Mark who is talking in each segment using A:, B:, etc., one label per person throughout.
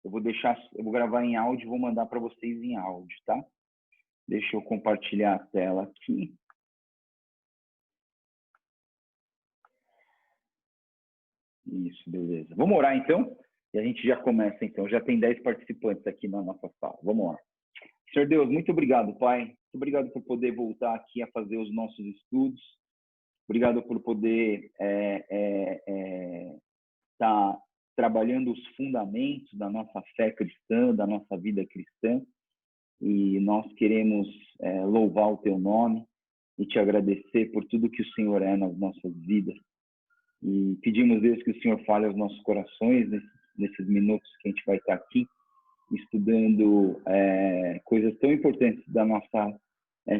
A: eu vou gravar em áudio e vou mandar para vocês em áudio, tá? Deixa eu compartilhar a tela aqui. Isso, beleza. Vamos orar, então? E a gente já começa, então. Já tem 10 participantes aqui na nossa sala. Vamos lá. Senhor Deus, muito obrigado, Pai. Muito obrigado por poder voltar aqui a fazer os nossos estudos. Obrigado por poder estar trabalhando os fundamentos da nossa fé cristã, da nossa vida cristã. E nós queremos louvar o Teu nome e Te agradecer por tudo que o Senhor é nas nossas vidas. E pedimos, Deus, que o Senhor fale aos nossos corações nesses minutos que a gente vai estar aqui, estudando coisas tão importantes da nossa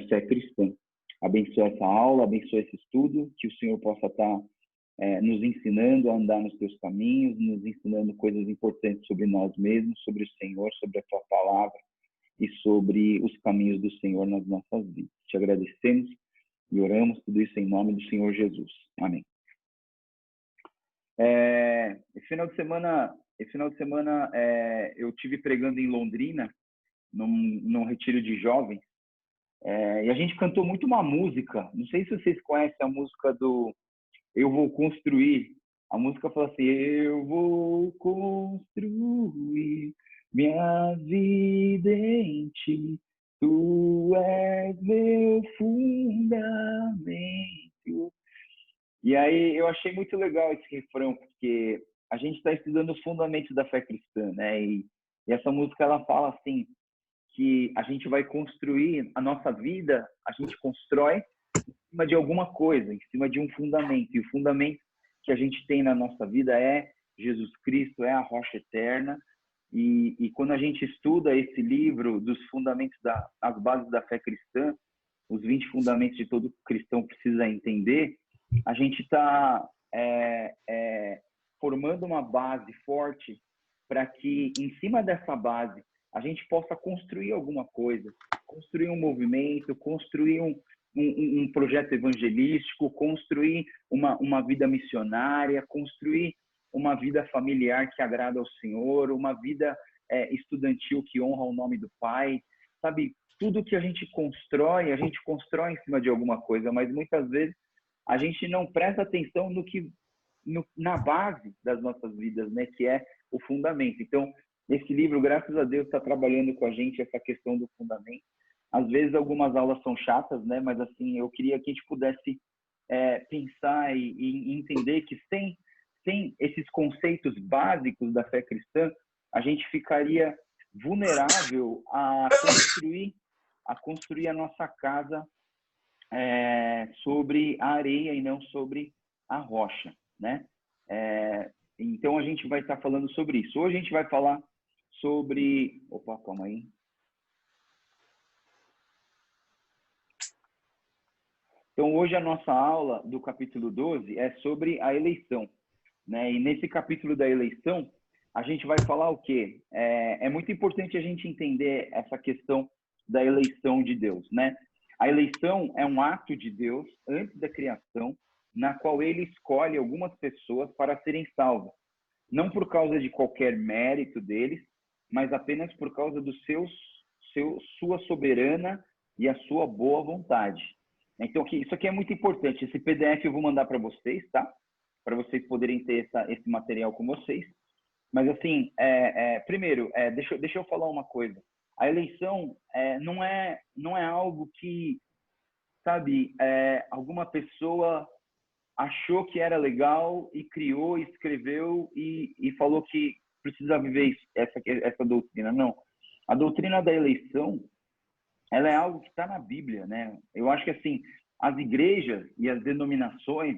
A: fé cristã. Abençoa essa aula, abençoa esse estudo, que o Senhor possa estar nos ensinando a andar nos Teus caminhos, nos ensinando coisas importantes sobre nós mesmos, sobre o Senhor, sobre a Tua palavra e sobre os caminhos do Senhor nas nossas vidas. Te agradecemos e oramos tudo isso em nome do Senhor Jesus. Amém. Esse final de semana eu tive pregando em Londrina, num retiro de jovens, e a gente cantou muito uma música. Não sei se vocês conhecem a música do Eu Vou Construir. A música fala assim: eu vou construir minha vida em Ti, Tu és meu fundamento. E aí eu achei muito legal esse refrão, porque a gente está estudando os fundamentos da fé cristã, né? E essa música, ela fala assim, que a gente vai construir a nossa vida, a gente constrói em cima de alguma coisa, em cima de um fundamento. E o fundamento que a gente tem na nossa vida é Jesus Cristo, é a rocha eterna. E quando a gente estuda esse livro dos fundamentos, as bases da fé cristã, os 20 fundamentos de todo cristão precisa entender, a gente está formando uma base forte para que, em cima dessa base, a gente possa construir alguma coisa, construir um movimento, construir um projeto evangelístico, construir uma vida missionária, construir uma vida familiar que agrada ao Senhor, uma vida estudantil que honra o nome do Pai, sabe? Tudo que a gente constrói em cima de alguma coisa, mas muitas vezes a gente não presta atenção na base das nossas vidas, né? Que é o fundamento. Então, esse livro, graças a Deus, está trabalhando com a gente essa questão do fundamento. Às vezes, algumas aulas são chatas, né? Mas, assim, eu queria que a gente pudesse pensar e entender que sem esses conceitos básicos da fé cristã, a gente ficaria vulnerável a construir a nossa casa sobre a areia e não sobre a rocha, né? Então, a gente vai estar falando sobre isso. Hoje a gente vai falar sobre... Opa, calma aí. Então, hoje a nossa aula do capítulo 12 é sobre a eleição, né? E nesse capítulo da eleição, a gente vai falar o quê? É muito importante a gente entender essa questão da eleição de Deus, né? A eleição é um ato de Deus antes da criação, na qual ele escolhe algumas pessoas para serem salvas. Não por causa de qualquer mérito deles, mas apenas por causa do sua soberana e a sua boa vontade. Então, isso aqui é muito importante. Esse PDF eu vou mandar para vocês, tá? Para vocês poderem ter esse material com vocês. Mas, assim, primeiro, deixa eu falar uma coisa. A eleição não é algo que, sabe, alguma pessoa achou que era legal e criou, escreveu e falou que precisa viver essa doutrina. Não. A doutrina da eleição, ela é algo que está na Bíblia, né? Eu acho que, assim, as igrejas e as denominações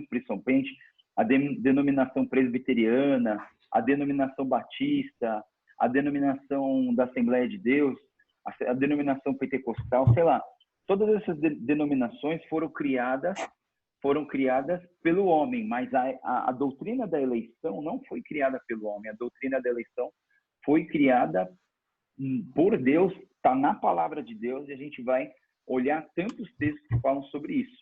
A: principalmente, a denominação presbiteriana, a denominação batista, a denominação da Assembleia de Deus, a denominação pentecostal, sei lá, todas essas denominações foram criadas pelo homem, mas a doutrina da eleição não foi criada pelo homem. A doutrina da eleição foi criada por Deus, está na palavra de Deus, e a gente vai olhar tantos textos que falam sobre isso.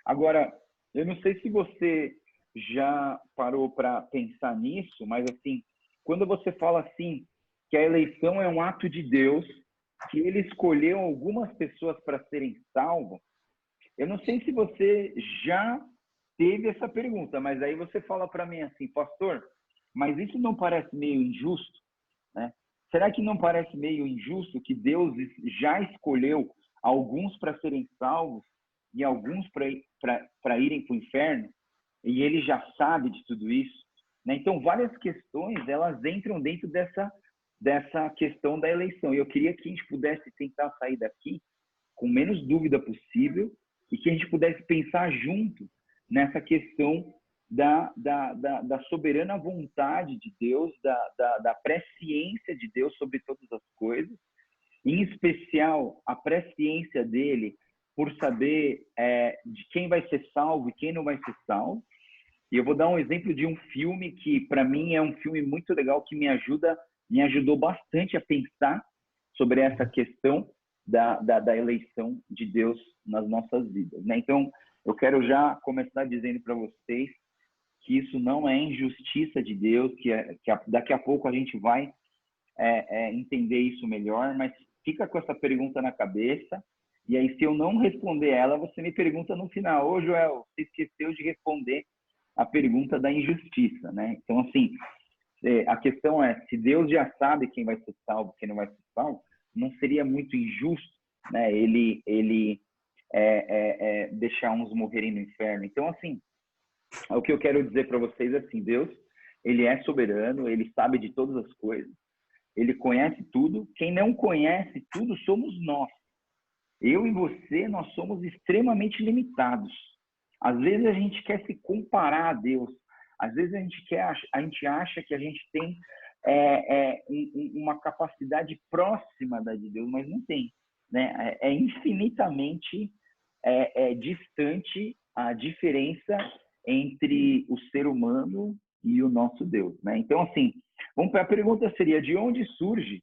A: Agora, eu não sei se você já parou para pensar nisso, mas, assim, quando você fala assim, que a eleição é um ato de Deus, que ele escolheu algumas pessoas para serem salvas, eu não sei se você já teve essa pergunta, mas aí você fala para mim assim, pastor, mas isso não parece meio injusto, né? Será que não parece meio injusto que Deus já escolheu alguns para serem salvos e alguns para irem para o inferno? E ele já sabe de tudo isso, né? Então, várias questões, elas entram dentro dessa questão da eleição. E eu queria que a gente pudesse tentar sair daqui com menos dúvida possível e que a gente pudesse pensar junto nessa questão da soberana vontade de Deus, da presciência de Deus sobre todas as coisas, em especial a presciência dele por saber de quem vai ser salvo e quem não vai ser salvo. E eu vou dar um exemplo de um filme que, para mim, é um filme muito legal, que me ajudou bastante a pensar sobre essa questão da eleição de Deus nas nossas vidas, né? Então, eu quero já começar dizendo para vocês que isso não é injustiça de Deus, que daqui a pouco a gente vai entender isso melhor, mas fica com essa pergunta na cabeça, e aí se eu não responder ela, você me pergunta no final, ô Joel, você esqueceu de responder a pergunta da injustiça, né? Então, assim, a questão é, se Deus já sabe quem vai ser salvo, quem não vai ser salvo, não seria muito injusto, né? Ele deixar uns morrerem no inferno. Então, assim, o que eu quero dizer para vocês é assim, Deus, ele é soberano, ele sabe de todas as coisas, ele conhece tudo. Quem não conhece tudo somos nós. Eu e você, nós somos extremamente limitados. Às vezes a gente quer se comparar a Deus. Às vezes a gente acha que a gente tem uma capacidade próxima da de Deus, mas não tem, né? É infinitamente distante a diferença entre o ser humano e o nosso Deus, né? Então, assim, a pergunta seria, de onde surge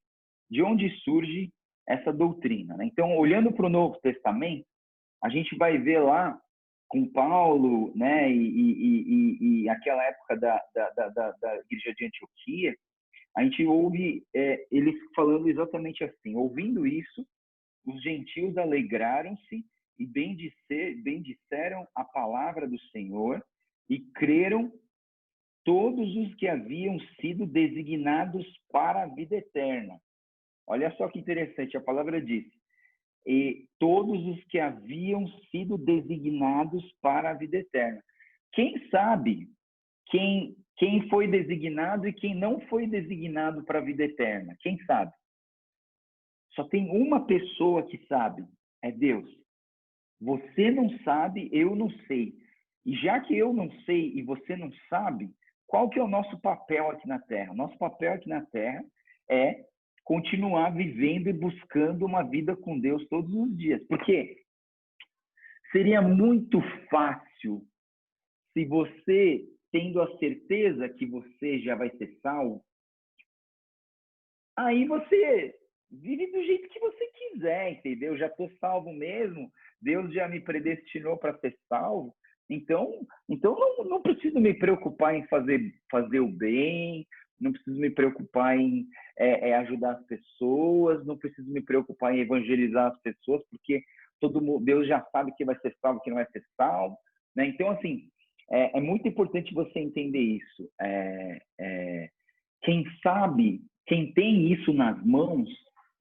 A: essa doutrina, né? Então, olhando para o Novo Testamento, a gente vai ver lá com Paulo, né, e aquela época da igreja de Antioquia, a gente ouve eles falando exatamente assim: ouvindo isso, os gentios alegraram-se e bendisseram a palavra do Senhor e creram todos os que haviam sido designados para a vida eterna. Olha só que interessante, a palavra diz: e todos os que haviam sido designados para a vida eterna. Quem sabe quem foi designado e quem não foi designado para a vida eterna? Quem sabe? Só tem uma pessoa que sabe, é Deus. Você não sabe, eu não sei. E já que eu não sei e você não sabe, qual que é o nosso papel aqui na Terra? Nosso papel aqui na Terra é continuar vivendo e buscando uma vida com Deus todos os dias. Porque seria muito fácil se você, tendo a certeza que você já vai ser salvo, aí você vive do jeito que você quiser, entendeu? Já estou salvo mesmo, Deus já me predestinou para ser salvo, então não preciso me preocupar em fazer o bem, não preciso me preocupar em ajudar as pessoas, não preciso me preocupar em evangelizar as pessoas, porque Deus já sabe quem vai ser salvo, quem não vai ser salvo, né? Então, assim, é muito importante você entender isso. Quem sabe, quem tem isso nas mãos,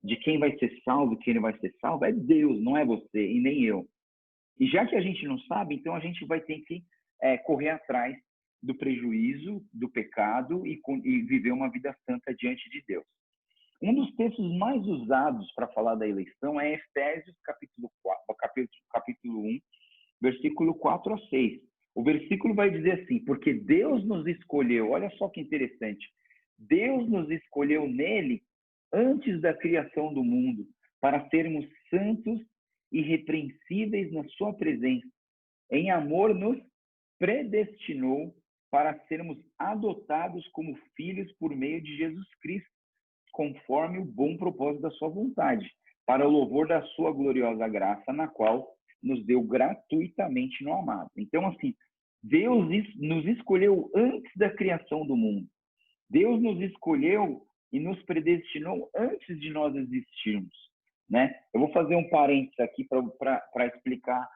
A: de quem vai ser salvo e quem não vai ser salvo, é Deus, não é você e nem eu. E já que a gente não sabe, então a gente vai ter que correr atrás do prejuízo, do pecado e viver uma vida santa diante de Deus. Um dos textos mais usados para falar da eleição é Efésios capítulo 1, versículo 4 a 6. O versículo vai dizer assim: porque Deus nos escolheu, olha só que interessante, Deus nos escolheu nele antes da criação do mundo, para sermos santos e irrepreensíveis na sua presença. Em amor nos predestinou para sermos adotados como filhos por meio de Jesus Cristo, conforme o bom propósito da sua vontade, para o louvor da sua gloriosa graça, na qual nos deu gratuitamente no amado. Então, assim, Deus nos escolheu antes da criação do mundo. Deus nos escolheu e nos predestinou antes de nós existirmos, né? Eu vou fazer um parênteses aqui para explicar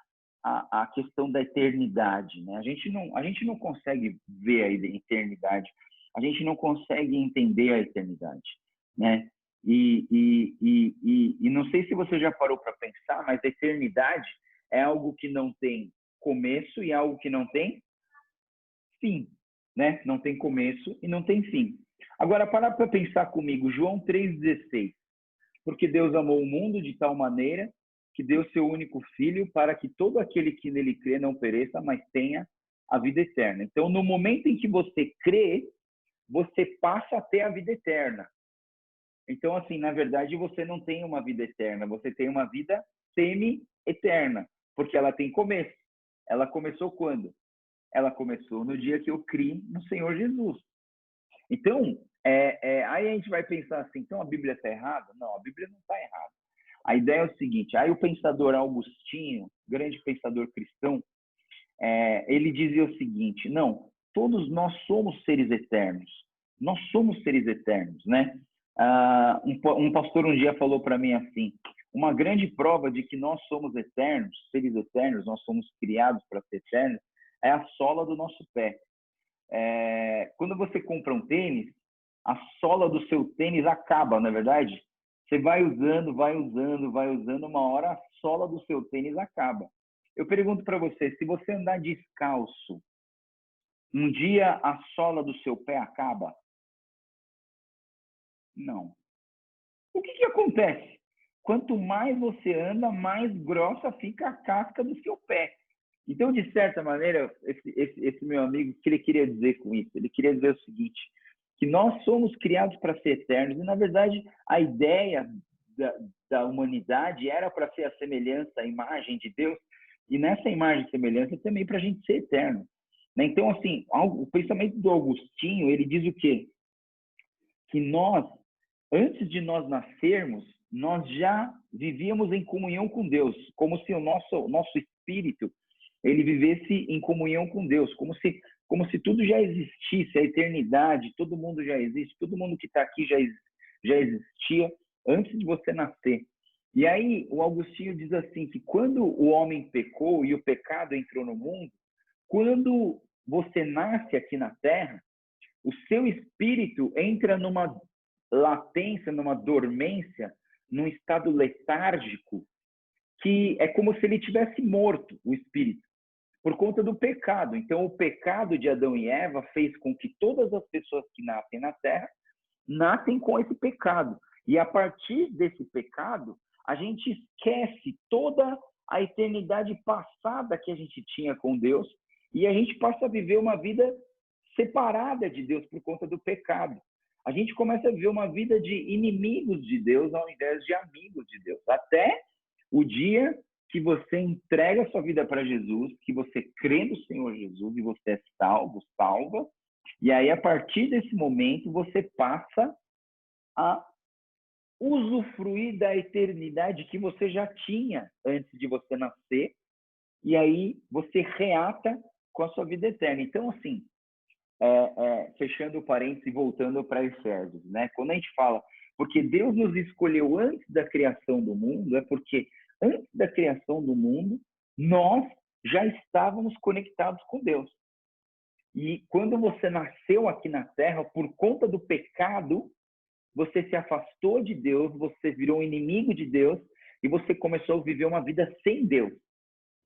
A: a questão da eternidade, né? A gente não consegue ver a eternidade, a gente não consegue entender a eternidade, né? E não sei se você já parou para pensar, mas a eternidade é algo que não tem começo e algo que não tem fim, né? Não tem começo e não tem fim. Agora, para pensar comigo, João 3,16. Porque Deus amou o mundo de tal maneira que deu seu único filho para que todo aquele que nele crê não pereça, mas tenha a vida eterna. Então, no momento em que você crê, você passa a ter a vida eterna. Então, assim, na verdade, você não tem uma vida eterna, você tem uma vida semi-eterna, porque ela tem começo. Ela começou quando? Ela começou no dia que eu criei no Senhor Jesus. Então, aí a gente vai pensar assim, então a Bíblia está errada? Não, a Bíblia não está errada. A ideia é o seguinte, aí o pensador Augustinho, grande pensador cristão, ele dizia o seguinte, não, todos nós somos seres eternos. Nós somos seres eternos, né? Um pastor um dia falou para mim assim, uma grande prova de que nós somos eternos, seres eternos, nós somos criados para ser eternos, é a sola do nosso pé. Quando você compra um tênis, a sola do seu tênis acaba, não é verdade? Você vai usando, uma hora a sola do seu tênis acaba. Eu pergunto para você, se você andar descalço, um dia a sola do seu pé acaba? Não. O que acontece? Quanto mais você anda, mais grossa fica a casca do seu pé. Então, de certa maneira, esse meu amigo, o que ele queria dizer com isso? Ele queria dizer o seguinte, que nós somos criados para ser eternos, e, na verdade, a ideia da humanidade era para ser a semelhança, a imagem de Deus, e nessa imagem e semelhança também para a gente ser eterno. Né? Então, assim, o pensamento do Augustinho, ele diz o quê? Que nós, antes de nós nascermos, nós já vivíamos em comunhão com Deus, como se o nosso espírito ele vivesse em comunhão com Deus, como se tudo já existisse, a eternidade, todo mundo já existe, todo mundo que está aqui já existia antes de você nascer. E aí o Augustinho diz assim, que quando o homem pecou e o pecado entrou no mundo, quando você nasce aqui na Terra, o seu espírito entra numa latência, numa dormência, num estado letárgico, que é como se ele tivesse morto, o espírito, por conta do pecado. Então, o pecado de Adão e Eva fez com que todas as pessoas que nascem na Terra nascem com esse pecado. E a partir desse pecado, a gente esquece toda a eternidade passada que a gente tinha com Deus e a gente passa a viver uma vida separada de Deus por conta do pecado. A gente começa a viver uma vida de inimigos de Deus ao invés de amigos de Deus. Até o dia que você entrega a sua vida para Jesus, que você crê no Senhor Jesus e você é salvo, salva, e aí a partir desse momento você passa a usufruir da eternidade que você já tinha antes de você nascer, e aí você reata com a sua vida eterna. Então, assim, fechando o parênteses e voltando para Efésios, né? Quando a gente fala, porque Deus nos escolheu antes da criação do mundo, é porque antes da criação do mundo, nós já estávamos conectados com Deus. E quando você nasceu aqui na Terra, por conta do pecado, você se afastou de Deus, você virou um inimigo de Deus e você começou a viver uma vida sem Deus.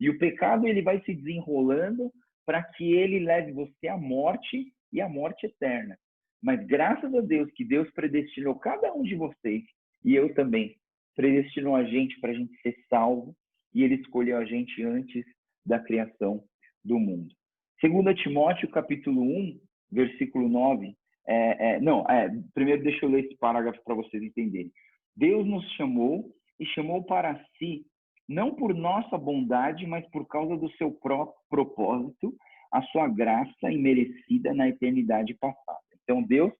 A: E o pecado ele vai se desenrolando para que ele leve você à morte e à morte eterna. Mas graças a Deus que Deus predestinou cada um de vocês, e eu também, predestinou a gente para a gente ser salvo, e ele escolheu a gente antes da criação do mundo. 2 Timóteo, capítulo 1, versículo 9. Primeiro deixa eu ler esse parágrafo para vocês entenderem. Deus nos chamou e chamou para si, não por nossa bondade, mas por causa do seu próprio propósito, a sua graça imerecida na eternidade passada. Então, Deus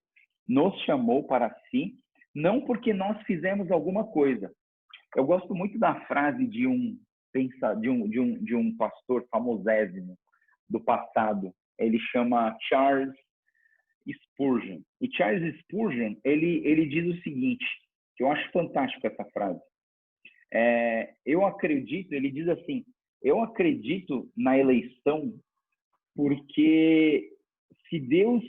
A: nos chamou para si, não porque nós fizemos alguma coisa. Eu gosto muito da frase de um pastor famosésimo do passado. Ele chama Charles Spurgeon. E Charles Spurgeon, ele diz o seguinte, que eu acho fantástico essa frase. Eu acredito, ele diz assim, eu acredito na eleição porque se Deus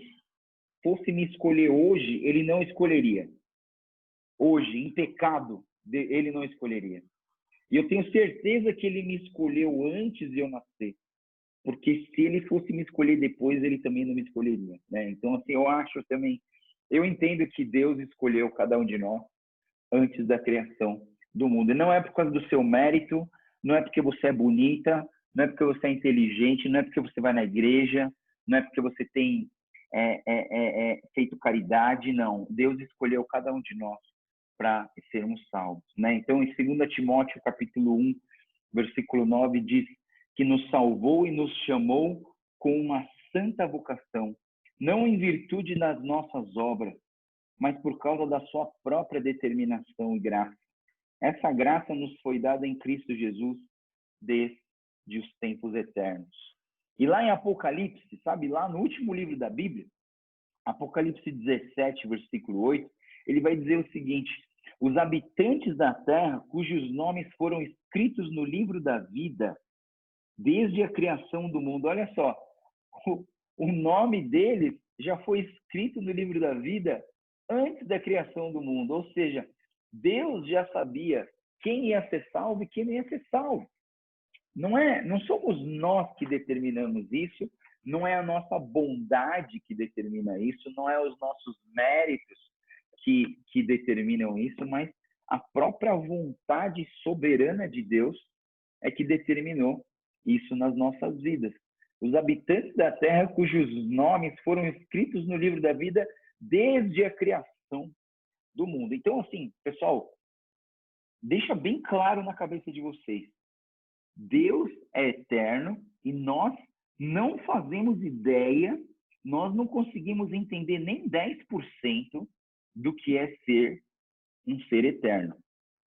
A: fosse me escolher hoje, ele não escolheria. Hoje, em pecado, ele não escolheria. E eu tenho certeza que ele me escolheu antes de eu nascer. Porque se ele fosse me escolher depois, ele também não me escolheria, né? Então, assim, eu entendo que Deus escolheu cada um de nós antes da criação do mundo. E não é por causa do seu mérito, não é porque você é bonita, não é porque você é inteligente, não é porque você vai na igreja, não é porque você tem feito caridade, não. Deus escolheu cada um de nós para sermos salvos, né? Então, em 2 Timóteo, capítulo 1, versículo 9, diz que nos salvou e nos chamou com uma santa vocação, não em virtude das nossas obras, mas por causa da sua própria determinação e graça. Essa graça nos foi dada em Cristo Jesus desde os tempos eternos. E lá em Apocalipse, sabe, lá no último livro da Bíblia, Apocalipse 17, versículo 8, ele vai dizer o seguinte: os habitantes da terra, cujos nomes foram escritos no livro da vida, desde a criação do mundo. Olha só, o nome deles já foi escrito no livro da vida antes da criação do mundo. Ou seja, Deus já sabia quem ia ser salvo e quem não ia ser salvo. Não somos nós que determinamos isso, não é a nossa bondade que determina isso, não é os nossos méritos que determinam isso, mas a própria vontade soberana de Deus é que determinou isso nas nossas vidas. Os habitantes da terra, cujos nomes foram escritos no livro da vida desde a criação do mundo. Então, assim, pessoal, deixa bem claro na cabeça de vocês. Deus é eterno e nós não fazemos ideia, nós não conseguimos entender nem 10% do que é ser um ser eterno.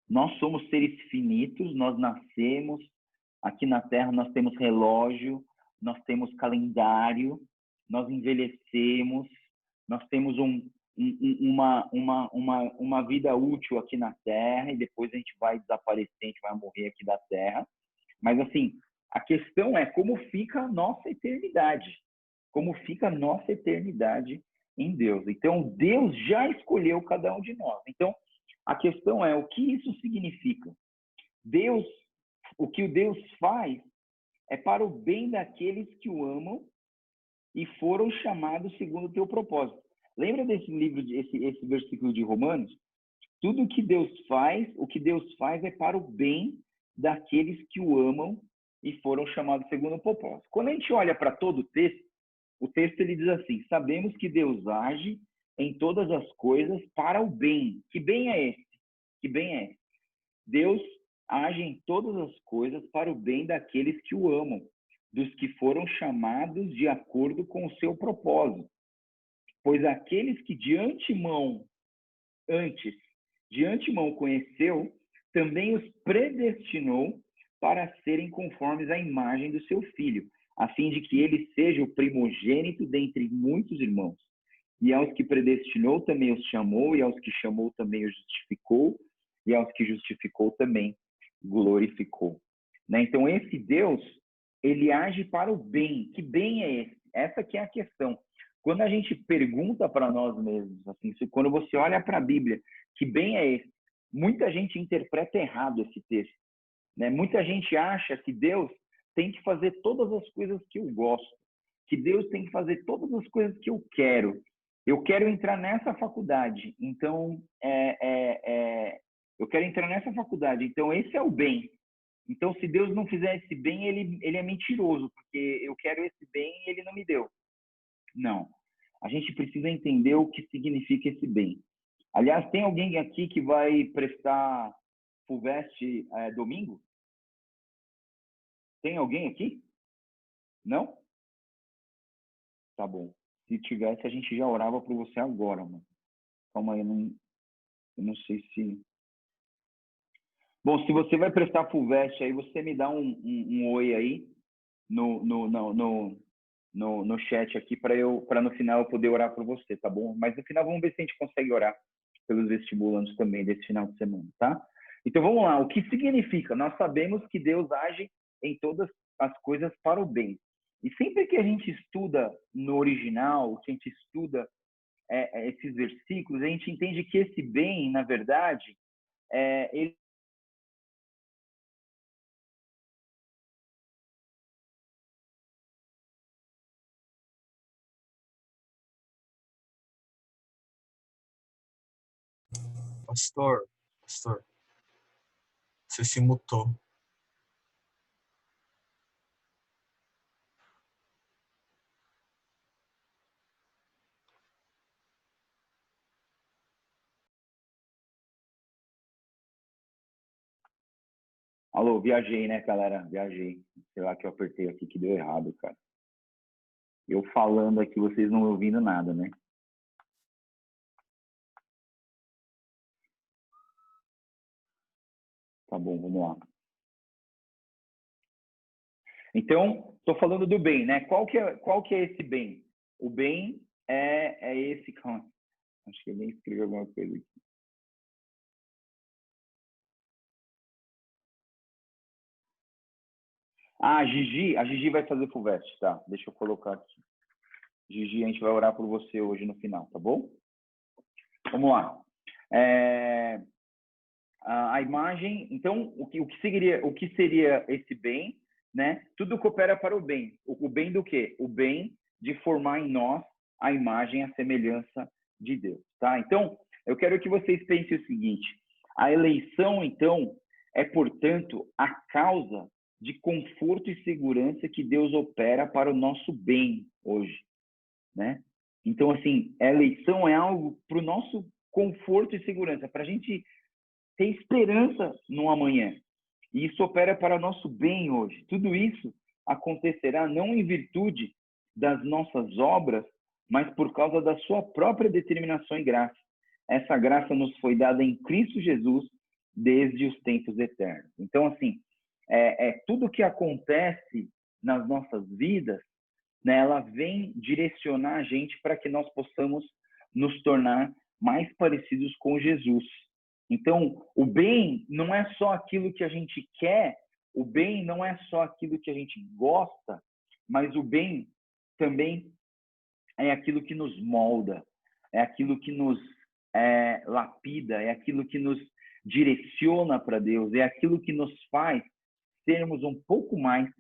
A: Nós somos seres finitos, nós nascemos, aqui na Terra nós temos relógio, nós temos calendário, nós envelhecemos, nós temos uma vida útil aqui na Terra e depois a gente vai desaparecer, a gente vai morrer aqui da Terra. Mas, assim, a questão é como fica a nossa eternidade. Como fica a nossa eternidade em Deus. Então, Deus já escolheu cada um de nós. Então, a questão é o que isso significa. O que o Deus faz é para o bem daqueles que o amam e foram chamados segundo o teu propósito. Lembra desse livro, esse versículo de Romanos? Tudo o que Deus faz é para o bem daqueles que o amam e foram chamados segundo o propósito. Quando a gente olha para todo o texto ele diz assim: sabemos que Deus age em todas as coisas para o bem. Que bem é esse? Que bem é esse? Deus age em todas as coisas para o bem daqueles que o amam, dos que foram chamados de acordo com o seu propósito. Pois aqueles que de antemão conheceu, também os predestinou para serem conformes à imagem do seu Filho, a fim de que ele seja o primogênito dentre muitos irmãos. E aos que predestinou também os chamou, e aos que chamou também os justificou, e aos que justificou também glorificou. Né? Então, esse Deus, ele age para o bem. Que bem é esse? Essa que é a questão. Quando a gente pergunta para nós mesmos, assim, quando você olha para a Bíblia, que bem é esse? Muita gente interpreta errado esse texto. Né? Muita gente acha que Deus tem que fazer todas as coisas que eu gosto, que Deus tem que fazer todas as coisas que eu quero. Eu quero entrar nessa faculdade, então eu quero entrar nessa faculdade, então esse é o bem. Então, se Deus não fizer esse bem, ele é mentiroso, porque eu quero esse bem e ele não me deu. Não. A gente precisa entender o que significa esse bem. Aliás, tem alguém aqui que vai prestar FUVEST domingo? Tem alguém aqui? Não? Tá bom. Se tivesse, a gente já orava por você agora, mano. Calma aí, eu não sei se... Bom, se você vai prestar FUVEST aí, você me dá um oi aí no no chat aqui para no final eu poder orar por você, tá bom? Mas no final vamos ver se a gente consegue orar pelos vestibulandos também desse final de semana, tá? Então vamos lá, o que significa? Nós sabemos que Deus age em todas as coisas para o bem. E sempre que a gente estuda no original, que a gente estuda esses versículos, a gente entende que esse bem, na verdade, ele
B: Pastor, você se mutou.
A: Alô, viajei, né, galera? Viajei. Sei lá que eu apertei aqui que deu errado, cara. Eu falando aqui, vocês não ouvindo nada, né? Tá bom, vamos lá. Então, estou falando do bem, né? Qual que é esse bem? O bem é esse... Calma. Acho que eu nem escrevi alguma coisa aqui. Ah, a Gigi vai fazer Fulvestre, tá? Deixa eu colocar aqui. Gigi, a gente vai orar por você hoje no final, tá bom? Vamos lá. A imagem, então, o que seria esse bem, né? Tudo coopera para o bem. O bem do quê? O bem de formar em nós a imagem, a semelhança de Deus, tá? Então, eu quero que vocês pensem o seguinte: a eleição, então, é, portanto, a causa de conforto e segurança que Deus opera para o nosso bem hoje, né? Então, assim, a eleição é algo para o nosso conforto e segurança, para a gente ter esperança no amanhã. E isso opera para nosso bem hoje. Tudo isso acontecerá não em virtude das nossas obras, mas por causa da sua própria determinação e graça. Essa graça nos foi dada em Cristo Jesus desde os tempos eternos. Então, assim, tudo que acontece nas nossas vidas, né, ela vem direcionar a gente para que nós possamos nos tornar mais parecidos com Jesus. Então, o bem não é só aquilo que a gente quer, o bem não é só aquilo que a gente gosta, mas o bem também é aquilo que nos molda, é aquilo que nos lapida, é aquilo que nos direciona para Deus, é aquilo que nos faz sermos um pouco mais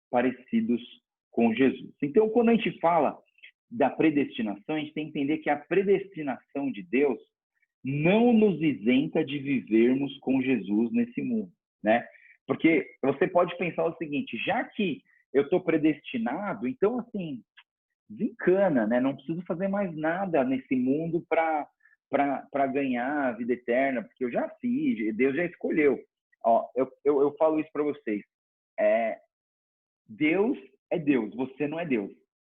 A: parecidos com Jesus. Então, quando a gente fala da predestinação, a gente tem que entender que a predestinação de Deus não nos isenta de vivermos com Jesus nesse mundo, né? Porque você pode pensar o seguinte: já que eu estou predestinado, então, assim, desencana, né? Não preciso fazer mais nada nesse mundo para ganhar a vida eterna, porque eu já fiz, Deus já escolheu. Ó, eu falo isso para vocês. Deus é Deus, você não é Deus.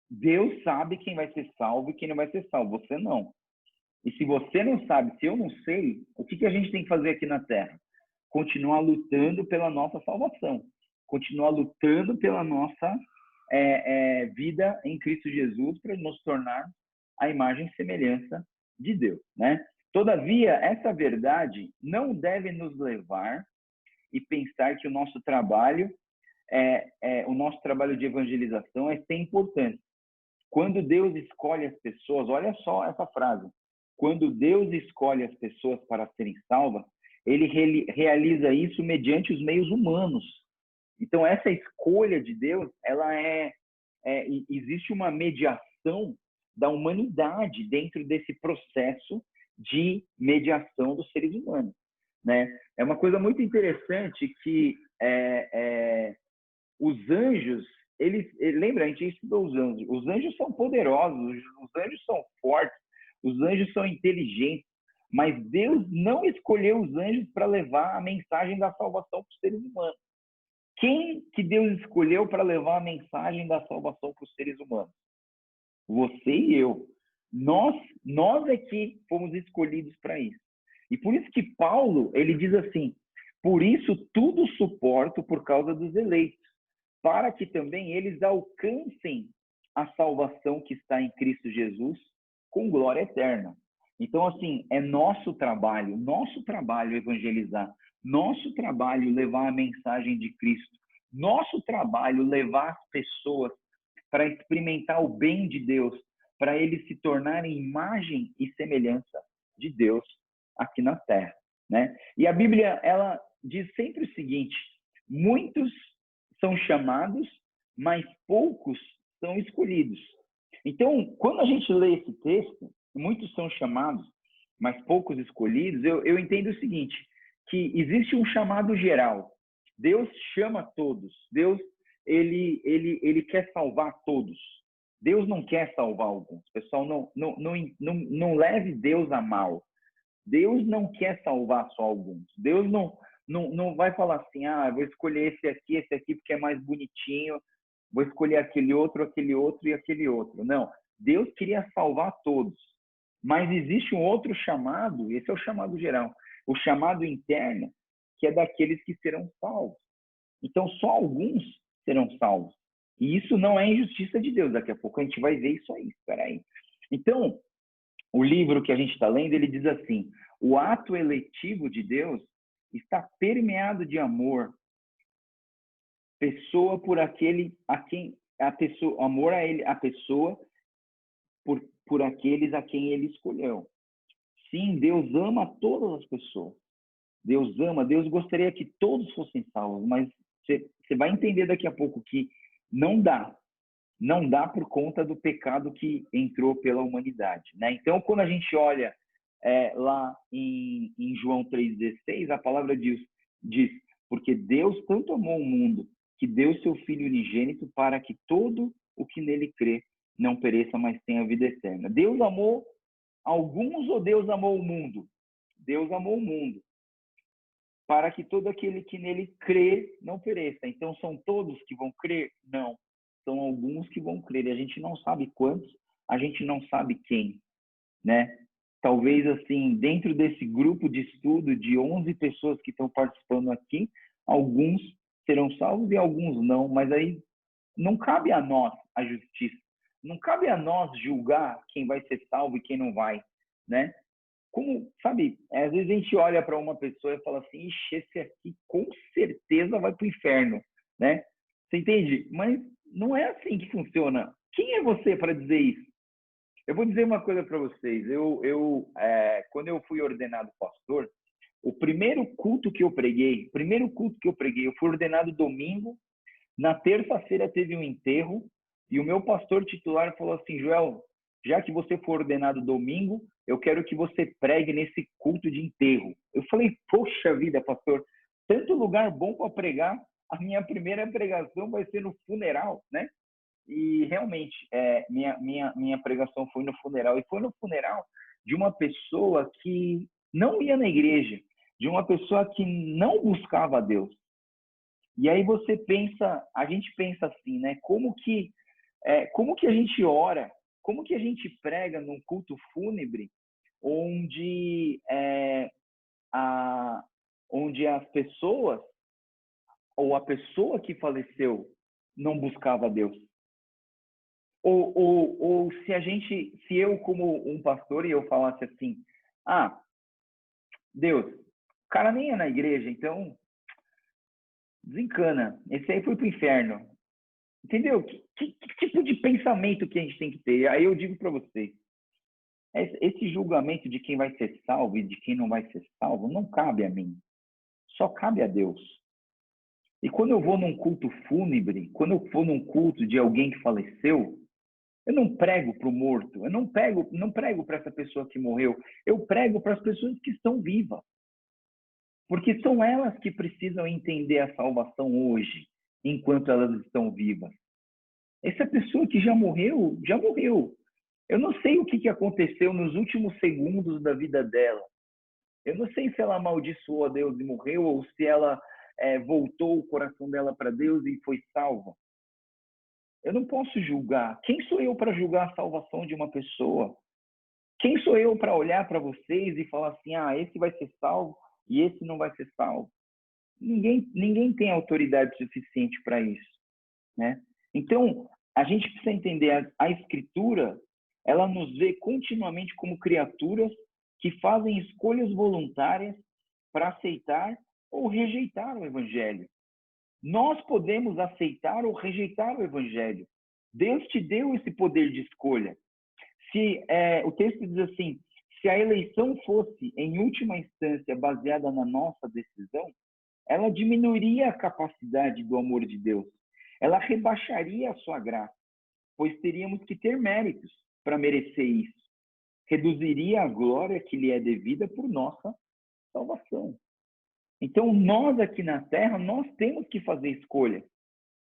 A: Deus sabe quem vai ser salvo e quem não vai ser salvo, você não. E se você não sabe, se eu não sei, o que a gente tem que fazer aqui na Terra? Continuar lutando pela nossa salvação. Continuar lutando pela nossa vida em Cristo Jesus para nos tornar a imagem e semelhança de Deus, né? Todavia, essa verdade não deve nos levar e pensar que o nosso trabalho de evangelização é sem importância. Quando Deus escolhe as pessoas, olha só essa frase: quando Deus escolhe as pessoas para serem salvas, ele realiza isso mediante os meios humanos. Então, essa escolha de Deus, existe uma mediação da humanidade dentro desse processo de mediação dos seres humanos, né? É uma coisa muito interessante que os anjos, lembra, a gente estudou os anjos são poderosos, os anjos são fortes, os anjos são inteligentes, mas Deus não escolheu os anjos para levar a mensagem da salvação para os seres humanos. Quem que Deus escolheu para levar a mensagem da salvação para os seres humanos? Você e eu. Nós é que fomos escolhidos para isso. E por isso que Paulo, ele diz assim: por isso tudo suporto por causa dos eleitos, para que também eles alcancem a salvação que está em Cristo Jesus com glória eterna. Então, assim, é nosso trabalho evangelizar, nosso trabalho levar a mensagem de Cristo, nosso trabalho levar as pessoas para experimentar o bem de Deus, para eles se tornarem imagem e semelhança de Deus aqui na Terra, né? E a Bíblia, ela diz sempre o seguinte: muitos são chamados, mas poucos são escolhidos. Então, quando a gente lê esse texto, muitos são chamados, mas poucos escolhidos, eu entendo o seguinte, que existe um chamado geral. Deus chama todos. Deus, ele quer salvar todos. Deus não quer salvar alguns. Pessoal, não leve Deus a mal. Deus não quer salvar só alguns. Deus não vai falar assim, vou escolher esse aqui porque é mais bonitinho, vou escolher aquele outro e aquele outro. Não, Deus queria salvar todos. Mas existe um outro chamado, esse é o chamado geral, o chamado interno, que é daqueles que serão salvos. Então, só alguns serão salvos. E isso não é injustiça de Deus. Daqui a pouco a gente vai ver isso aí. Espera aí. Então, o livro que a gente está lendo, ele diz assim: o ato eletivo de Deus está permeado de amor, pessoa por aquele a quem a pessoa, amor a ele, a pessoa por aqueles a quem ele escolheu. Sim, Deus ama todas as pessoas. Deus ama, Deus gostaria que todos fossem salvos, mas você vai entender daqui a pouco que não dá. Não dá por conta do pecado que entrou pela humanidade, né? Então, quando a gente olha lá em João 3,16, a palavra diz, porque Deus tanto amou o mundo, que deu seu Filho unigênito para que todo o que nele crê não pereça, mas tenha vida eterna. Deus amou alguns ou Deus amou o mundo? Deus amou o mundo, para que todo aquele que nele crê não pereça. Então, são todos que vão crer? Não. São alguns que vão crer. E a gente não sabe quantos, a gente não sabe quem, né? Talvez, assim, dentro desse grupo de estudo de 11 pessoas que estão participando aqui, alguns serão salvos e alguns não. Mas aí não cabe a nós a justiça. Não cabe a nós julgar quem vai ser salvo e quem não vai, né? Como, sabe, às vezes a gente olha para uma pessoa e fala assim, ixi, esse aqui com certeza vai para o inferno, né? Você entende? Mas não é assim que funciona. Quem é você para dizer isso? Eu vou dizer uma coisa para vocês. Quando eu fui ordenado pastor, o primeiro culto que eu preguei, eu fui ordenado domingo, na terça-feira teve um enterro, e o meu pastor titular falou assim, Joel, já que você for ordenado domingo, eu quero que você pregue nesse culto de enterro. Eu falei, poxa vida, pastor, tanto lugar bom para pregar, a minha primeira pregação vai ser no funeral, né? E realmente, minha pregação foi no funeral. E foi no funeral de uma pessoa que não ia na igreja, de uma pessoa que não buscava a Deus. E aí você pensa, a gente pensa assim, né? Como que a gente ora, como que a gente prega num culto fúnebre onde onde as pessoas ou a pessoa que faleceu não buscava Deus? Ou se eu como um pastor e eu falasse assim, Deus, o cara nem é na igreja, então desencana, esse aí foi pro inferno. Entendeu? Que tipo de pensamento que a gente tem que ter? Aí eu digo para vocês, esse julgamento de quem vai ser salvo e de quem não vai ser salvo não cabe a mim, só cabe a Deus. E quando eu vou num culto fúnebre, quando eu for num culto de alguém que faleceu, eu não prego para o morto, eu não prego para essa pessoa que morreu, eu prego para as pessoas que estão vivas. Porque são elas que precisam entender a salvação hoje, enquanto elas estão vivas. Essa pessoa que já morreu, já morreu. Eu não sei o que aconteceu nos últimos segundos da vida dela. Eu não sei se ela amaldiçoou a Deus e morreu, ou se ela voltou o coração dela para Deus e foi salva. Eu não posso julgar. Quem sou eu para julgar a salvação de uma pessoa? Quem sou eu para olhar para vocês e falar assim, esse vai ser salvo e esse não vai ser salvo? Ninguém tem autoridade suficiente para isso, né? Então, a gente precisa entender a Escritura, ela nos vê continuamente como criaturas que fazem escolhas voluntárias para aceitar ou rejeitar o Evangelho. Nós podemos aceitar ou rejeitar o Evangelho. Deus te deu esse poder de escolha. O texto diz assim, se a eleição fosse, em última instância, baseada na nossa decisão, ela diminuiria a capacidade do amor de Deus. Ela rebaixaria a sua graça, pois teríamos que ter méritos para merecer isso. Reduziria a glória que lhe é devida por nossa salvação. Então, nós aqui na Terra, nós temos que fazer escolhas.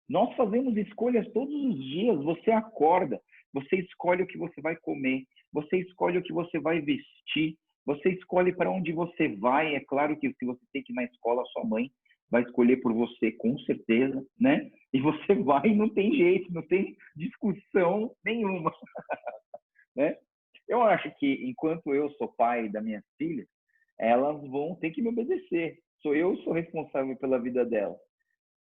A: Nós fazemos escolhas todos os dias. Você acorda, você escolhe o que você vai comer, você escolhe o que você vai vestir, você escolhe para onde você vai. É claro que se você tem que ir na escola, sua mãe vai escolher por você, com certeza, né? E você vai, não tem jeito, não tem discussão nenhuma, né? Eu acho que, enquanto eu sou pai das minhas filhas, elas vão ter que me obedecer. Eu sou responsável pela vida delas,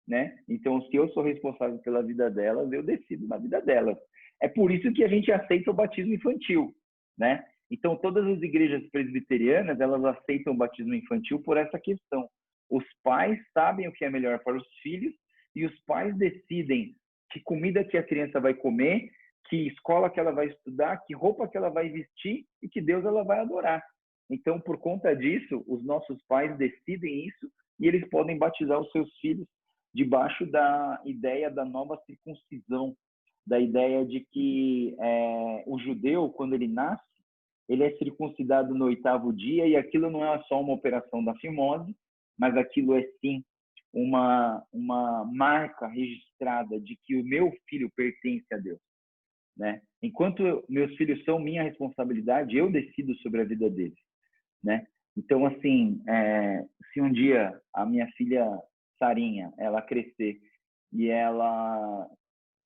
A: né? Então, se eu sou responsável pela vida delas, eu decido na vida delas. É por isso que a gente aceita o batismo infantil, né? Então, todas as igrejas presbiterianas, elas aceitam o batismo infantil por essa questão. Os pais sabem o que é melhor para os filhos e os pais decidem que comida que a criança vai comer, que escola que ela vai estudar, que roupa que ela vai vestir e que Deus ela vai adorar. Então, por conta disso, os nossos pais decidem isso e eles podem batizar os seus filhos debaixo da ideia da nova circuncisão, da ideia de que o judeu, quando ele nasce, ele é circuncidado no 8º dia e aquilo não é só uma operação da fimose, mas aquilo é sim uma marca registrada de que o meu filho pertence a Deus, né? Enquanto meus filhos são minha responsabilidade, eu decido sobre a vida deles, né? Então, assim, se um dia a minha filha Sarinha, ela crescer e ela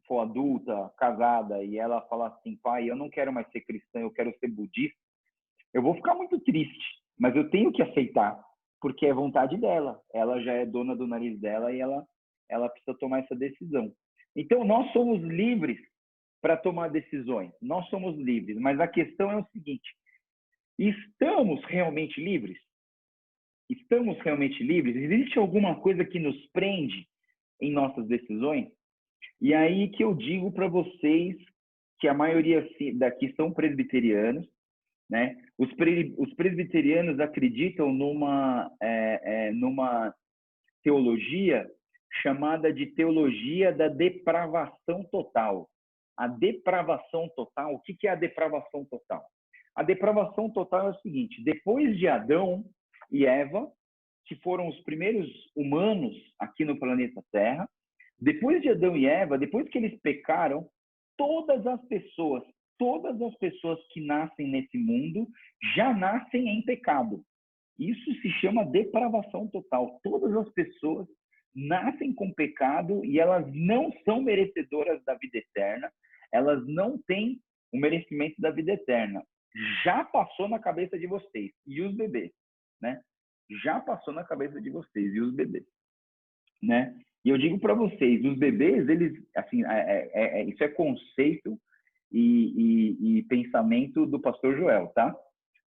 A: for adulta, casada, e ela falar assim, pai, eu não quero mais ser cristã, eu quero ser budista, eu vou ficar muito triste, mas eu tenho que aceitar, porque é vontade dela. Ela já é dona do nariz dela e ela precisa tomar essa decisão. Então, nós somos livres para tomar decisões. Nós somos livres, mas a questão é o seguinte, estamos realmente livres? Estamos realmente livres? Existe alguma coisa que nos prende em nossas decisões? E aí que eu digo para vocês que a maioria daqui são presbiterianos, né? Os presbiterianos acreditam numa teologia chamada de teologia da depravação total. A depravação total, o que é a depravação total? A depravação total é o seguinte, depois de Adão e Eva, que foram os primeiros humanos aqui no planeta Terra, depois de Adão e Eva, depois que eles pecaram, todas as pessoas que nascem nesse mundo já nascem em pecado. Isso se chama depravação total. Todas as pessoas nascem com pecado e elas não são merecedoras da vida eterna, elas não têm o merecimento da vida eterna. Já passou na cabeça de vocês e os bebês, né? Já passou na cabeça de vocês e os bebês, né? E eu digo para vocês, os bebês, eles, assim, isso é conceito e pensamento do pastor Joel, tá?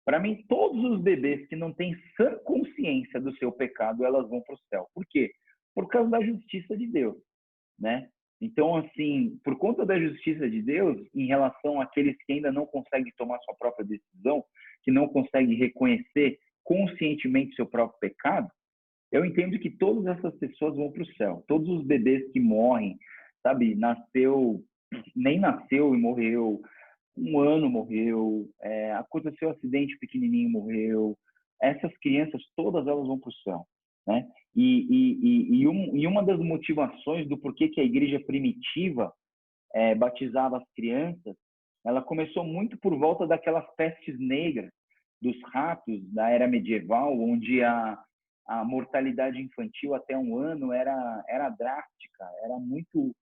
A: Para mim, todos os bebês que não têm sã consciência do seu pecado, elas vão para o céu. Por quê? Por causa da justiça de Deus, né? Então, assim, por conta da justiça de Deus, em relação àqueles que ainda não conseguem tomar sua própria decisão, que não conseguem reconhecer conscientemente seu próprio pecado, eu entendo que todas essas pessoas vão para o céu. Todos os bebês que morrem, sabe, nem nasceu e morreu, 1 ano morreu, aconteceu um acidente pequenininho, morreu. Essas crianças, todas elas vão para o céu, né? E uma das motivações do porquê que a igreja primitiva batizava as crianças, ela começou muito por volta daquelas pestes negras, dos ratos da era medieval, onde a mortalidade infantil até 1 ano era drástica, era muito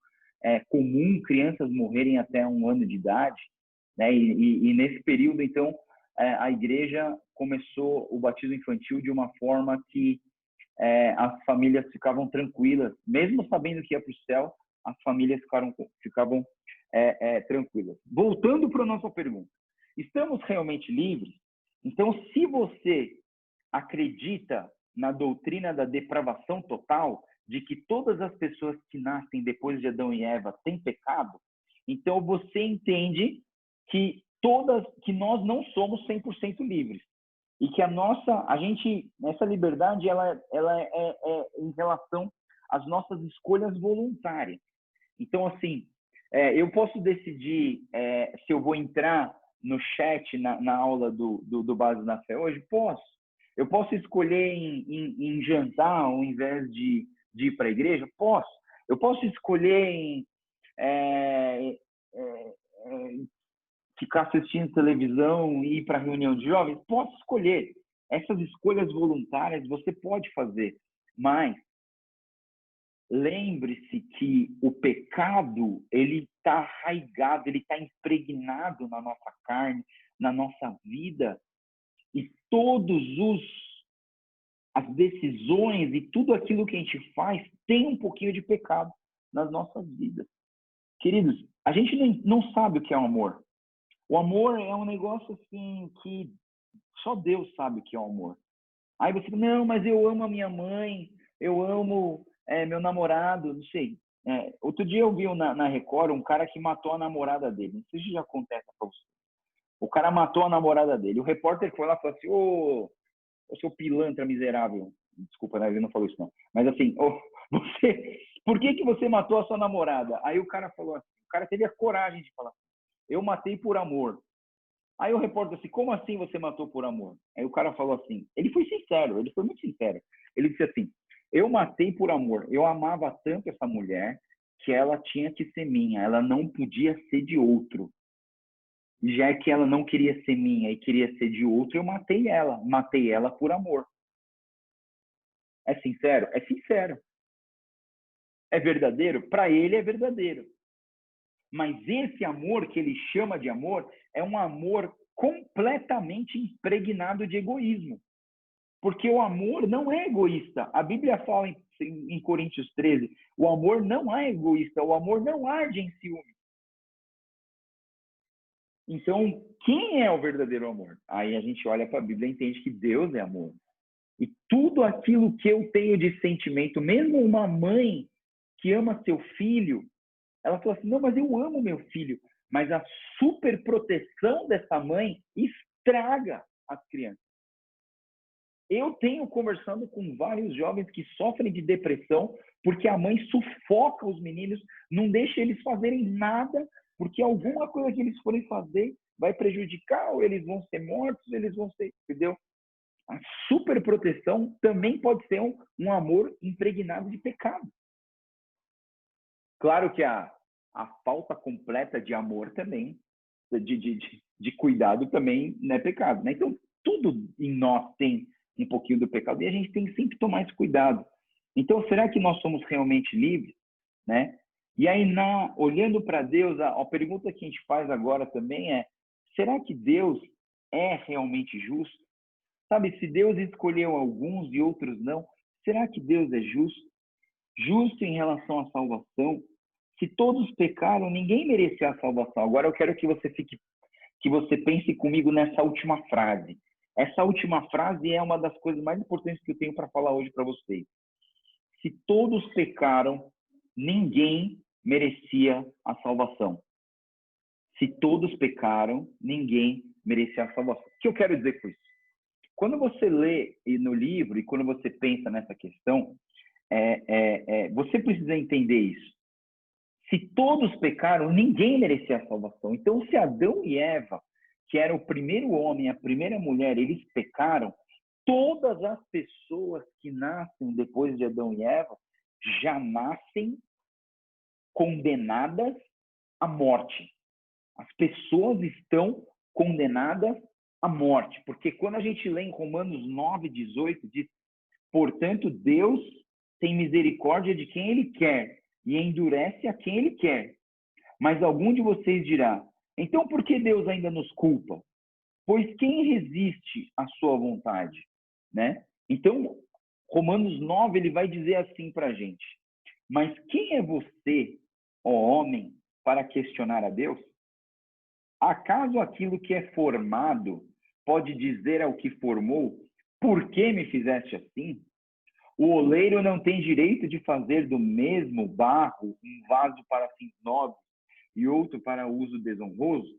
A: comum crianças morrerem até 1 ano de idade, né? E nesse período, então, a igreja começou o batismo infantil de uma forma que as famílias ficavam tranquilas, mesmo sabendo que ia para o céu, as famílias ficavam tranquilas. Voltando para a nossa pergunta, estamos realmente livres? Então, se você acredita na doutrina da depravação total, de que todas as pessoas que nascem depois de Adão e Eva têm pecado, então você entende que nós não somos 100% livres. E que essa liberdade, ela é em relação às nossas escolhas voluntárias. Então, assim, eu posso decidir se eu vou entrar no chat na aula do Base na Fé hoje? Posso. Eu posso escolher em jantar ao invés de ir para a igreja? Posso. Eu posso escolher em ficar assistindo televisão e ir para a reunião de jovens? Posso escolher. Essas escolhas voluntárias você pode fazer, mas lembre-se que o pecado, ele está arraigado, ele está impregnado na nossa carne, na nossa vida, e as decisões e tudo aquilo que a gente faz tem um pouquinho de pecado nas nossas vidas. Queridos, a gente não sabe o que é o amor. O amor é um negócio assim que só Deus sabe o que é o amor. Aí você fala, não, mas eu amo a minha mãe, eu amo meu namorado, não sei. Outro dia eu vi na Record um cara que matou a namorada dele. Não sei se já acontece para você. O cara matou a namorada dele. O repórter foi lá e falou assim, ô seu pilantra miserável. Desculpa, né? Ele não falou isso não. Mas assim, por que você matou a sua namorada? Aí o cara falou assim, o cara teve a coragem de falar, eu matei por amor. Aí o repórter assim, como assim você matou por amor? Aí o cara falou assim, ele foi sincero, ele foi muito sincero. Ele disse assim, eu matei por amor, eu amava tanto essa mulher que ela tinha que ser minha, ela não podia ser de outro. Já que ela não queria ser minha e queria ser de outro, eu matei ela por amor. É sincero? É sincero. É verdadeiro? Para ele é verdadeiro. Mas esse amor que ele chama de amor é um amor completamente impregnado de egoísmo. Porque o amor não é egoísta. A Bíblia fala em Coríntios 13, o amor não é egoísta, o amor não arde em ciúme. Então, quem é o verdadeiro amor? Aí a gente olha para a Bíblia e entende que Deus é amor. E tudo aquilo que eu tenho de sentimento, mesmo uma mãe que ama seu filho, ela fala assim, não, mas eu amo meu filho. Mas a superproteção dessa mãe estraga as crianças. Eu tenho conversando com vários jovens que sofrem de depressão porque a mãe sufoca os meninos, não deixa eles fazerem nada, porque alguma coisa que eles forem fazer vai prejudicar, ou eles vão ser mortos, eles vão ser, entendeu? A superproteção também pode ser um amor impregnado de pecado. Claro que a falta completa de amor também, de cuidado também não é pecado, né? Então, tudo em nós tem um pouquinho do pecado e a gente tem que sempre tomar esse cuidado. Então, será que nós somos realmente livres, né? E aí, olhando para Deus, a pergunta que a gente faz agora também é, será que Deus é realmente justo? Sabe, se Deus escolheu alguns e outros não, será que Deus é justo? Justo em relação à salvação? Se todos pecaram, ninguém merecia a salvação. Agora eu quero que você pense comigo nessa última frase. Essa última frase é uma das coisas mais importantes que eu tenho para falar hoje para vocês. Se todos pecaram, ninguém merecia a salvação. Se todos pecaram, ninguém merecia a salvação. O que eu quero dizer com isso? Quando você lê no livro e quando você pensa nessa questão, você precisa entender isso. Se todos pecaram, ninguém merecia a salvação. Então, se Adão e Eva, que era o primeiro homem, a primeira mulher, eles pecaram, todas as pessoas que nascem depois de Adão e Eva já nascem condenadas à morte. As pessoas estão condenadas à morte. Porque quando a gente lê em Romanos 9:18, diz, portanto, Deus tem misericórdia de quem Ele quer e endurece a quem Ele quer. Mas algum de vocês dirá, então por que Deus ainda nos culpa? Pois quem resiste à sua vontade? Né? Então, Romanos 9, ele vai dizer assim para a gente, mas quem é você ó homem, para questionar a Deus? Acaso aquilo que é formado pode dizer ao que formou, por que me fizeste assim? O oleiro não tem direito de fazer do mesmo barro um vaso para fins nobres e outro para uso desonroso?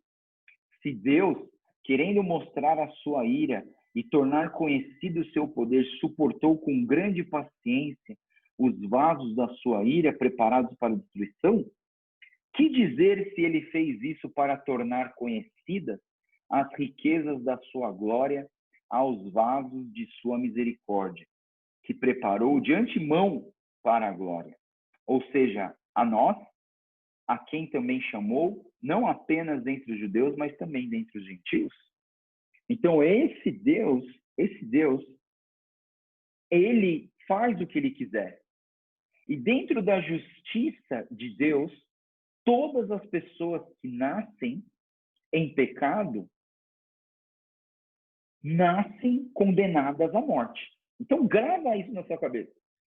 A: Se Deus, querendo mostrar a sua ira e tornar conhecido o seu poder, suportou com grande paciência os vasos da sua ira preparados para destruição, que dizer se ele fez isso para tornar conhecidas as riquezas da sua glória aos vasos de sua misericórdia, que preparou de antemão para a glória? Ou seja, a nós, a quem também chamou, não apenas dentre os judeus, mas também dentre os gentios. Então, esse Deus, ele faz o que ele quiser. E dentro da justiça de Deus, todas as pessoas que nascem em pecado nascem condenadas à morte. Então, grava isso na sua cabeça.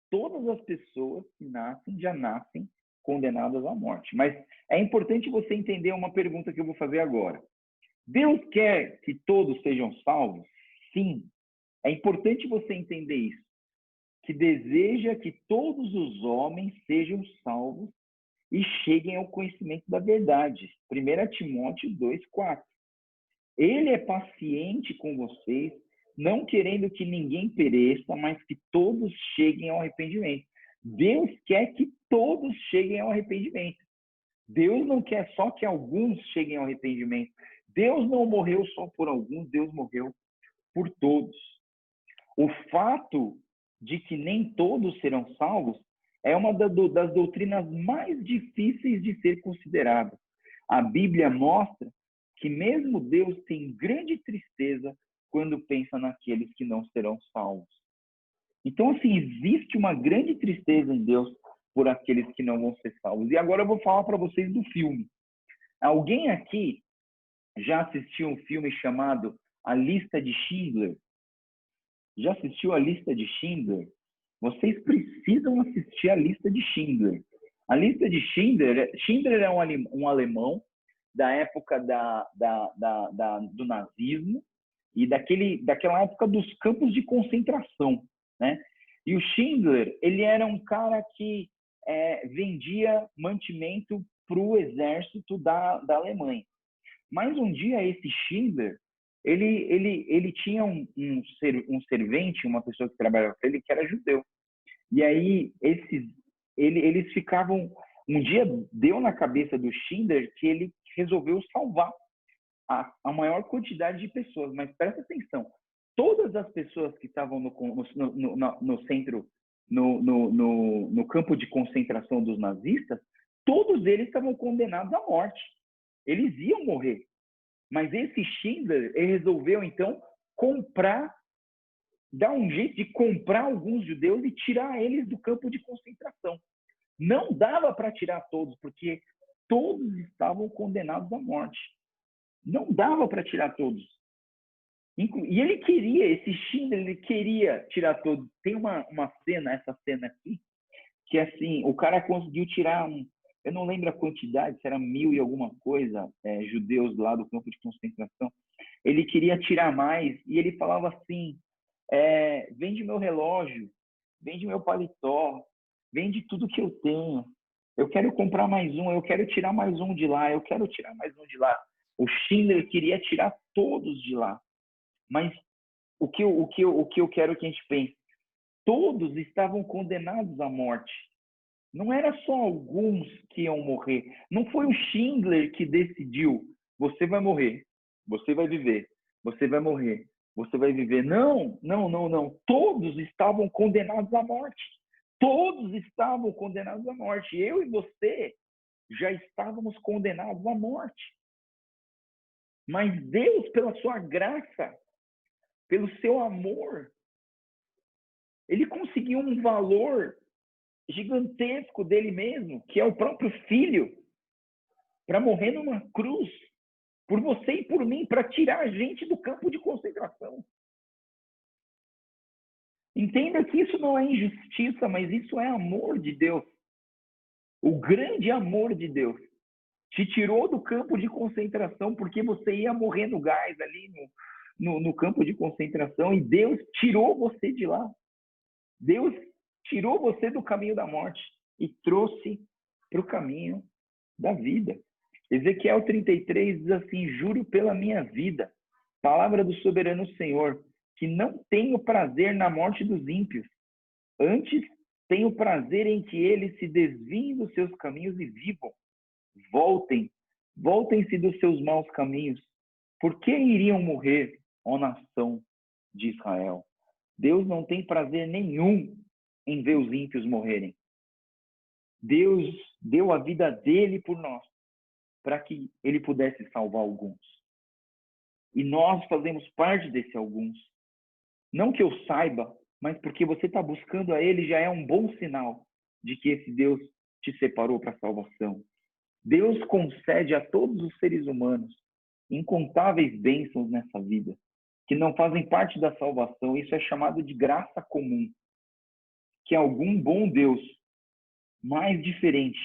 A: Todas as pessoas que nascem já nascem condenadas à morte. Mas é importante você entender uma pergunta que eu vou fazer agora. Deus quer que todos sejam salvos? Sim. É importante você entender isso. Que deseja que todos os homens sejam salvos e cheguem ao conhecimento da verdade. 1 Timóteo 2,4. Ele é paciente com vocês, não querendo que ninguém pereça, mas que todos cheguem ao arrependimento. Deus quer que todos cheguem ao arrependimento. Deus não quer só que alguns cheguem ao arrependimento. Deus não morreu só por alguns, Deus morreu por todos. O fato de que nem todos serão salvos é uma das doutrinas mais difíceis de ser considerada. A Bíblia mostra que mesmo Deus tem grande tristeza quando pensa naqueles que não serão salvos. Então, assim, existe uma grande tristeza em Deus por aqueles que não vão ser salvos. E agora eu vou falar para vocês do filme. Alguém aqui já assistiu um filme chamado A Lista de Schindler? Já assistiu A Lista de Schindler? Vocês precisam assistir A Lista de Schindler. A Lista de Schindler, Schindler é um alemão da época do nazismo e daquela época dos campos de concentração, né? E o Schindler, ele era um cara que vendia mantimento para o exército da Alemanha. Mas um dia esse Schindler, ele tinha um servente, uma pessoa que trabalhava com ele, que era judeu. E aí eles ficavam... Um dia deu na cabeça do Schindler que ele resolveu salvar a maior quantidade de pessoas. Mas presta atenção, todas as pessoas que estavam no centro, no campo de concentração dos nazistas, todos eles estavam condenados à morte. Eles iam morrer. Mas esse Schindler, ele resolveu, então, dar um jeito de comprar alguns judeus e tirar eles do campo de concentração. Não dava para tirar todos, porque todos estavam condenados à morte. Não dava para tirar todos. E ele queria, esse Schindler, ele queria tirar todos. Tem uma cena, essa cena aqui, que assim, o cara conseguiu tirar eu não lembro a quantidade, se era 1000 e alguma coisa, judeus lá do campo de concentração. Ele queria tirar mais, e ele falava assim, vende meu relógio, vende meu paletó, vende tudo que eu tenho. Eu quero comprar mais um, eu quero tirar mais um de lá, eu quero tirar mais um de lá. O Schindler queria tirar todos de lá. Mas o que eu quero que a gente pense? Todos estavam condenados à morte. Não era só alguns que iam morrer. Não foi o Schindler que decidiu, você vai morrer, você vai viver, você vai morrer, você vai viver. Não. Todos estavam condenados à morte. Todos estavam condenados à morte. Eu e você já estávamos condenados à morte. Mas Deus, pela sua graça, pelo seu amor, ele conseguiu um valor gigantesco dele mesmo, que é o próprio Filho, para morrer numa cruz, por você e por mim, para tirar a gente do campo de concentração. Entenda que isso não é injustiça, mas isso é amor de Deus. O grande amor de Deus te tirou do campo de concentração porque você ia morrer no gás ali no campo de concentração e Deus tirou você de lá. Deus tirou você do caminho da morte e trouxe para o caminho da vida. Ezequiel 33 diz assim: juro pela minha vida, palavra do soberano Senhor, que não tenho prazer na morte dos ímpios. Antes, tenho prazer em que eles se desviem dos seus caminhos e vivam. Voltem-se dos seus maus caminhos. Por que iriam morrer, ó nação de Israel? Deus não tem prazer nenhum em ver os ímpios morrerem. Deus deu a vida dele por nós, para que ele pudesse salvar alguns. E nós fazemos parte desse alguns. Não que eu saiba, mas porque você está buscando a ele, já é um bom sinal de que esse Deus te separou para a salvação. Deus concede a todos os seres humanos incontáveis bênçãos nessa vida, que não fazem parte da salvação. Isso é chamado de graça comum, que algum bom Deus mais diferente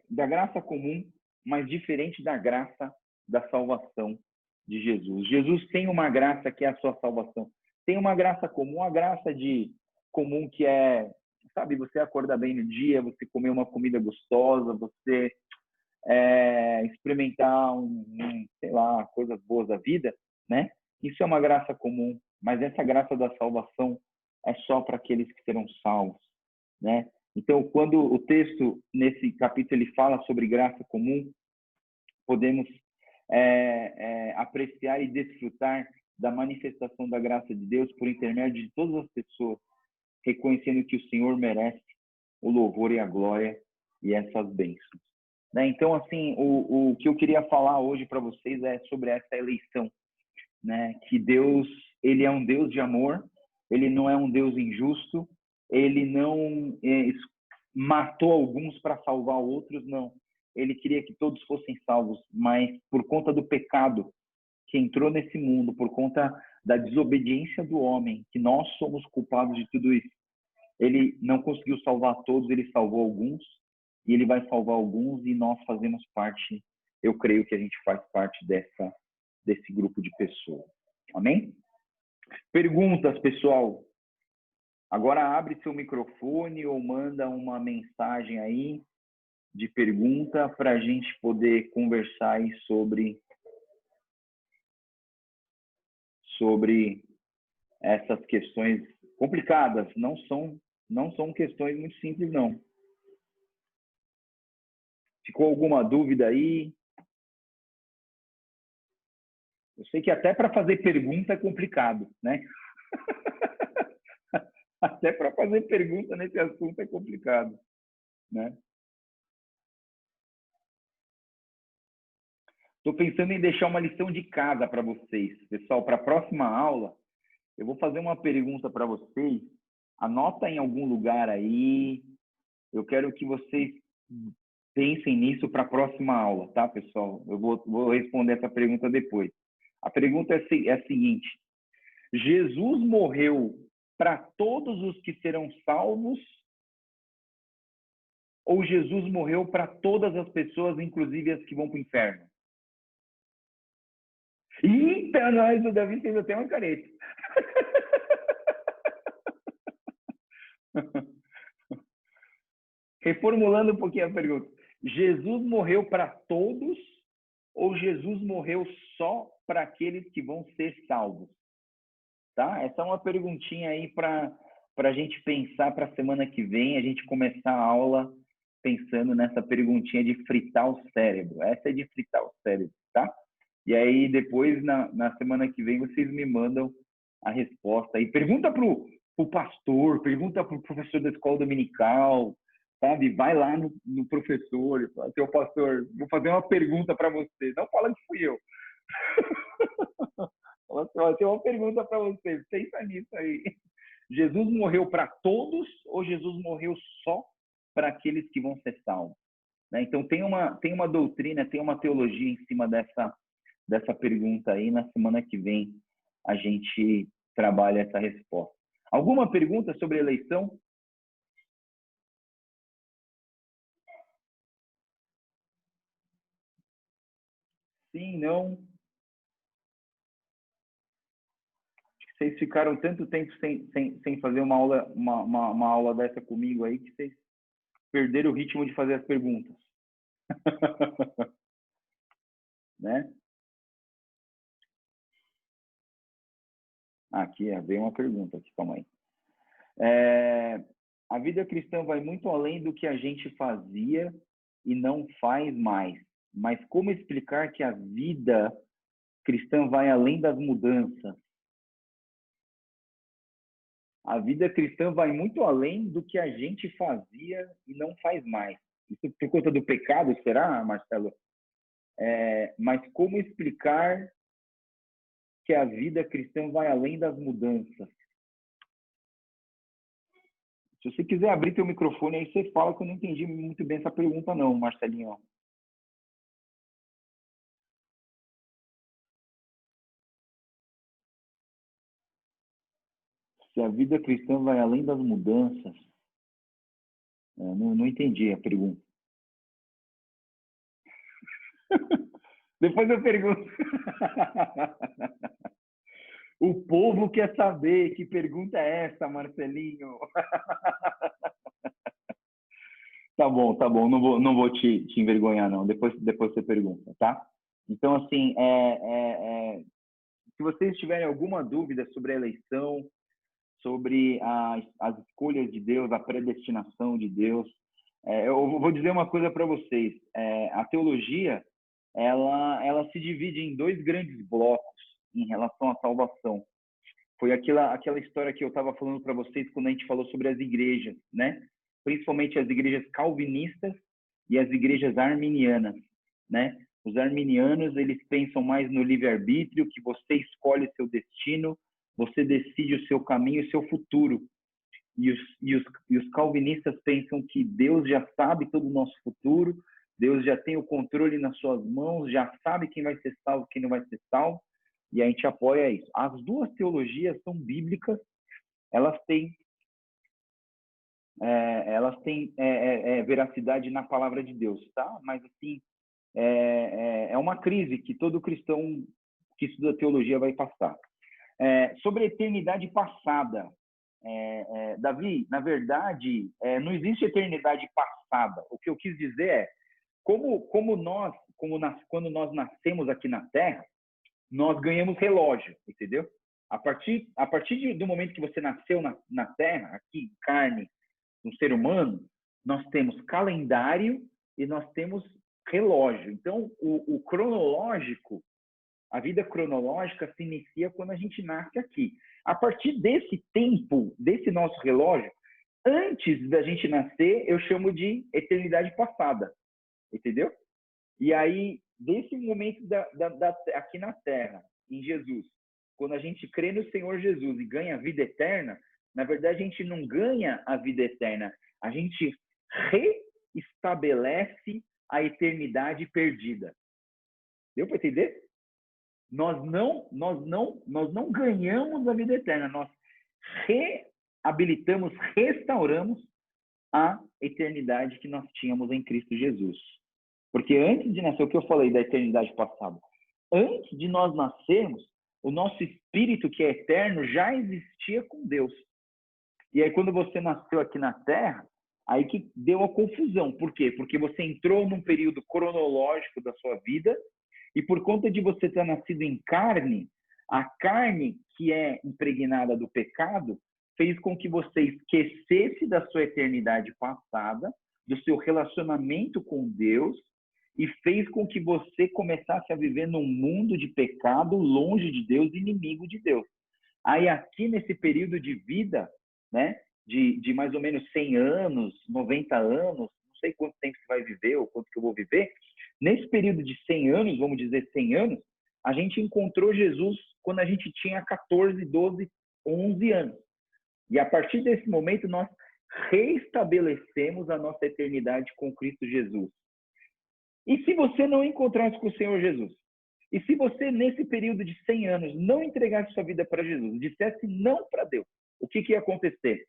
A: da graça comum, mas diferente da graça da salvação de Jesus. Jesus tem uma graça que é a sua salvação. Tem uma graça comum, a graça comum que é, sabe, você acordar bem no dia, você comer uma comida gostosa, você experimentar sei lá, coisas boas da vida, né? Isso é uma graça comum, mas essa graça da salvação é só para aqueles que serão salvos, né? Então, quando o texto, nesse capítulo, ele fala sobre graça comum, podemos apreciar e desfrutar da manifestação da graça de Deus por intermédio de todas as pessoas, reconhecendo que o Senhor merece o louvor e a glória e essas bênçãos. Né? Então, assim, o que eu queria falar hoje para vocês é sobre essa eleição, né? Que Deus, ele é um Deus de amor, ele não é um Deus injusto, ele não matou alguns para salvar outros, não. Ele queria que todos fossem salvos, mas por conta do pecado que entrou nesse mundo, por conta da desobediência do homem, que nós somos culpados de tudo isso, ele não conseguiu salvar todos, ele salvou alguns, e ele vai salvar alguns, e nós fazemos parte, eu creio que a gente faz parte desse grupo de pessoas. Amém? Perguntas, pessoal. Agora abre seu microfone ou manda uma mensagem aí de pergunta para a gente poder conversar aí sobre essas questões complicadas. Não são questões muito simples, não. Ficou alguma dúvida aí? Eu sei que até para fazer pergunta é complicado, né? Até para fazer pergunta nesse assunto é complicado, né? Estou pensando em deixar uma lição de casa para vocês. Pessoal, para a próxima aula, eu vou fazer uma pergunta para vocês. Anota em algum lugar aí. Eu quero que vocês pensem nisso para a próxima aula, tá, pessoal? Eu vou responder essa pergunta depois. A pergunta é a seguinte: Jesus morreu para todos os que serão salvos, ou Jesus morreu para todas as pessoas, inclusive as que vão para o inferno? Eita, nós, o Davi fez até uma careta. Reformulando um pouquinho a pergunta. Jesus morreu para todos ou Jesus morreu só para aqueles que vão ser salvos? Tá? Essa é uma perguntinha aí para a gente pensar para a semana que vem, a gente começar a aula pensando nessa perguntinha de fritar o cérebro. Essa é de fritar o cérebro, tá? E aí depois, na semana que vem, vocês me mandam a resposta aí. Pergunta para o pastor, pergunta para o professor da escola dominical, sabe? Vai lá no professor e fala: seu pastor, vou fazer uma pergunta para você. Não fala que fui eu. Fala assim: ó, tem uma pergunta para você. Pensa nisso aí. Jesus morreu para todos ou Jesus morreu só para aqueles que vão ser salvos? Né? Então, tem uma doutrina, tem uma teologia em cima dessa pergunta aí. Na semana que vem, a gente trabalha essa resposta. Alguma pergunta sobre eleição? Sim, não. Vocês ficaram tanto tempo sem fazer uma aula dessa comigo aí que vocês perderam o ritmo de fazer as perguntas. Né? Aqui, veio uma pergunta aqui, calma aí. A vida cristã vai muito além do que a gente fazia e não faz mais. Mas como explicar que a vida cristã vai além das mudanças? A vida cristã vai muito além do que a gente fazia e não faz mais. Isso por conta do pecado, será, Marcelo? Mas como explicar que a vida cristã vai além das mudanças? Se você quiser abrir teu microfone, aí você fala que eu não entendi muito bem essa pergunta não, Marcelinho. Se a vida cristã vai além das mudanças, não entendi a pergunta. Depois eu pergunto. O povo quer saber que pergunta é essa, Marcelinho. Tá bom. Não vou te envergonhar, não. Depois você pergunta, tá? Então, assim, se vocês tiverem alguma dúvida sobre a eleição, sobre as escolhas de Deus, a predestinação de Deus, eu vou dizer uma coisa para vocês. A teologia, ela se divide em dois grandes blocos em relação à salvação. Foi aquela história que eu estava falando para vocês quando a gente falou sobre as igrejas, né? Principalmente as igrejas calvinistas e as igrejas arminianas, né? Os arminianos, eles pensam mais no livre-arbítrio, que você escolhe seu destino, você decide o seu caminho e o seu futuro. E os calvinistas pensam que Deus já sabe todo o nosso futuro, Deus já tem o controle nas suas mãos, já sabe quem vai ser salvo, quem não vai ser salvo, e a gente apoia isso. As duas teologias são bíblicas, elas têm veracidade na palavra de Deus, tá? Mas, assim, é uma crise que todo cristão que estuda teologia vai passar. Sobre a eternidade passada, Davi, na verdade, não existe eternidade passada. O que eu quis dizer é, quando nós nascemos aqui na Terra, nós ganhamos relógio, entendeu? A partir do momento que você nasceu na Terra, aqui, carne, um ser humano, nós temos calendário e nós temos relógio. Então, o cronológico, a vida cronológica se inicia quando a gente nasce aqui. A partir desse tempo, desse nosso relógio, antes da gente nascer, eu chamo de eternidade passada, entendeu? E aí, desse momento aqui na Terra, em Jesus, quando a gente crê no Senhor Jesus e ganha a vida eterna, na verdade, a gente não ganha a vida eterna, a gente reestabelece a eternidade perdida. Deu para entender? Nós não ganhamos a vida eterna, nós reabilitamos, restauramos a eternidade que nós tínhamos em Cristo Jesus. Porque antes de nascer, o que eu falei da eternidade passada, antes de nós nascermos, o nosso espírito que é eterno já existia com Deus. E aí quando você nasceu aqui na Terra, aí que deu a confusão. Por quê? Porque você entrou num período cronológico da sua vida e por conta de você ter nascido em carne, a carne que é impregnada do pecado fez com que você esquecesse da sua eternidade passada, do seu relacionamento com Deus, e fez com que você começasse a viver num mundo de pecado, longe de Deus, inimigo de Deus. Aí aqui nesse período de vida, né, de mais ou menos 100 anos, 90 anos, não sei quanto tempo você vai viver ou quanto que eu vou viver, nesse período de 100 anos, vamos dizer 100 anos, a gente encontrou Jesus quando a gente tinha 14, 12, 11 anos. E a partir desse momento, nós reestabelecemos a nossa eternidade com Cristo Jesus. E se você não encontrasse com o Senhor Jesus? E se você, nesse período de 100 anos, não entregasse sua vida para Jesus, dissesse não para Deus, o que ia acontecer?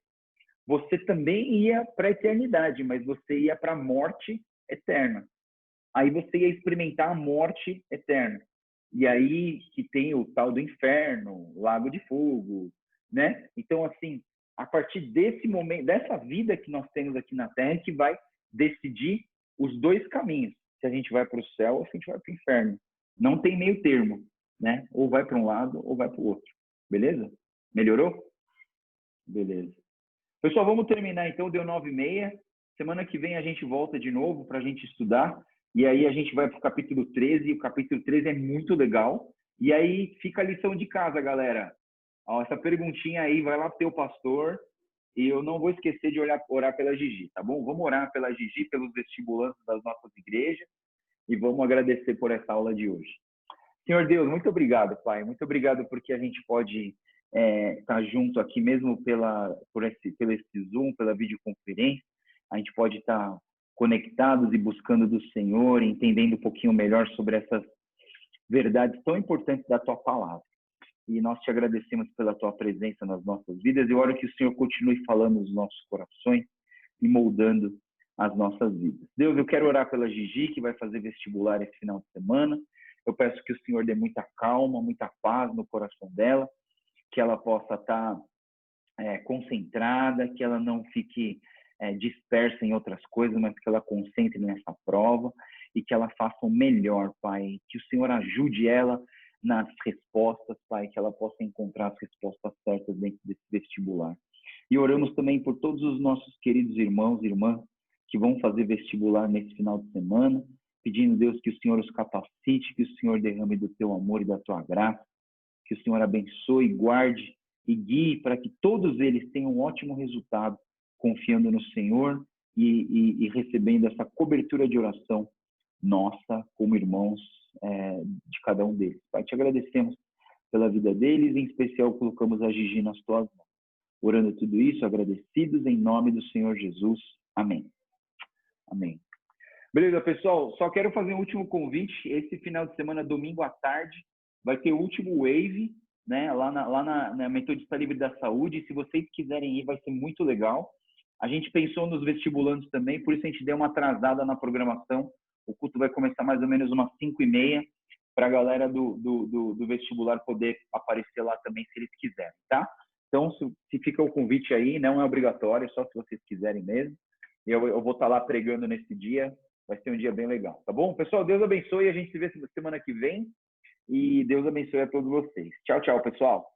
A: Você também ia para a eternidade, mas você ia para a morte eterna. aí você ia experimentar a morte eterna. E aí que tem o tal do inferno, lago de fogo, né? Então, assim, a partir desse momento, dessa vida que nós temos aqui na Terra, que vai decidir os dois caminhos. Se a gente vai para o céu ou se a gente vai para o inferno. Não tem meio termo, né? Ou vai para um lado ou vai para o outro. Beleza? Melhorou? Beleza. Pessoal, vamos terminar então, deu 9h30. Semana que vem a gente volta de novo para a gente estudar. E aí a gente vai para o capítulo 13. E o capítulo 13 é muito legal. E aí fica a lição de casa, galera. Ó, essa perguntinha aí, vai lá pro teu pastor. E eu não vou esquecer de orar pela Gigi, tá bom? Vamos orar pela Gigi, pelos vestibulantes das nossas igrejas. E vamos agradecer por essa aula de hoje. Senhor Deus, muito obrigado, Pai. Muito obrigado porque a gente pode estar junto aqui, mesmo pelo esse Zoom, pela videoconferência. A gente pode estar conectados e buscando do Senhor, entendendo um pouquinho melhor sobre essas verdades tão importantes da Tua Palavra. E nós te agradecemos pela Tua presença nas nossas vidas. Eu oro que o Senhor continue falando nos nossos corações e moldando as nossas vidas. Deus, eu quero orar pela Gigi, que vai fazer vestibular esse final de semana. Eu peço que o Senhor dê muita calma, muita paz no coração dela, que ela possa estar concentrada, que ela não fique dispersa em outras coisas, mas que ela concentre nessa prova e que ela faça o melhor, Pai. Que o Senhor ajude ela nas respostas, Pai, que ela possa encontrar as respostas certas dentro desse vestibular. E oramos também por todos os nossos queridos irmãos e irmãs que vão fazer vestibular nesse final de semana, pedindo, Deus, que o Senhor os capacite, que o Senhor derrame do teu amor e da tua graça, que o Senhor abençoe, guarde e guie para que todos eles tenham um ótimo resultado, confiando no Senhor e recebendo essa cobertura de oração nossa, como irmãos de cada um deles. Pai, te agradecemos pela vida deles, em especial colocamos a Gigi nas tuas mãos. Orando tudo isso, agradecidos em nome do Senhor Jesus. Amém. Amém. Beleza, pessoal? Só quero fazer um último convite. Esse final de semana, domingo à tarde, vai ter o último Wave, né? Lá na Metodista Livre da Saúde. Se vocês quiserem ir, vai ser muito legal. A gente pensou nos vestibulandos também, por isso a gente deu uma atrasada na programação. O culto vai começar mais ou menos umas 5h30 para a galera do vestibular poder aparecer lá também, se eles quiserem, tá? Então, se fica o convite aí, não é obrigatório, só se vocês quiserem mesmo. Eu vou estar lá pregando nesse dia. Vai ser um dia bem legal, tá bom? Pessoal, Deus abençoe. A gente se vê semana que vem. E Deus abençoe a todos vocês. Tchau, tchau, pessoal.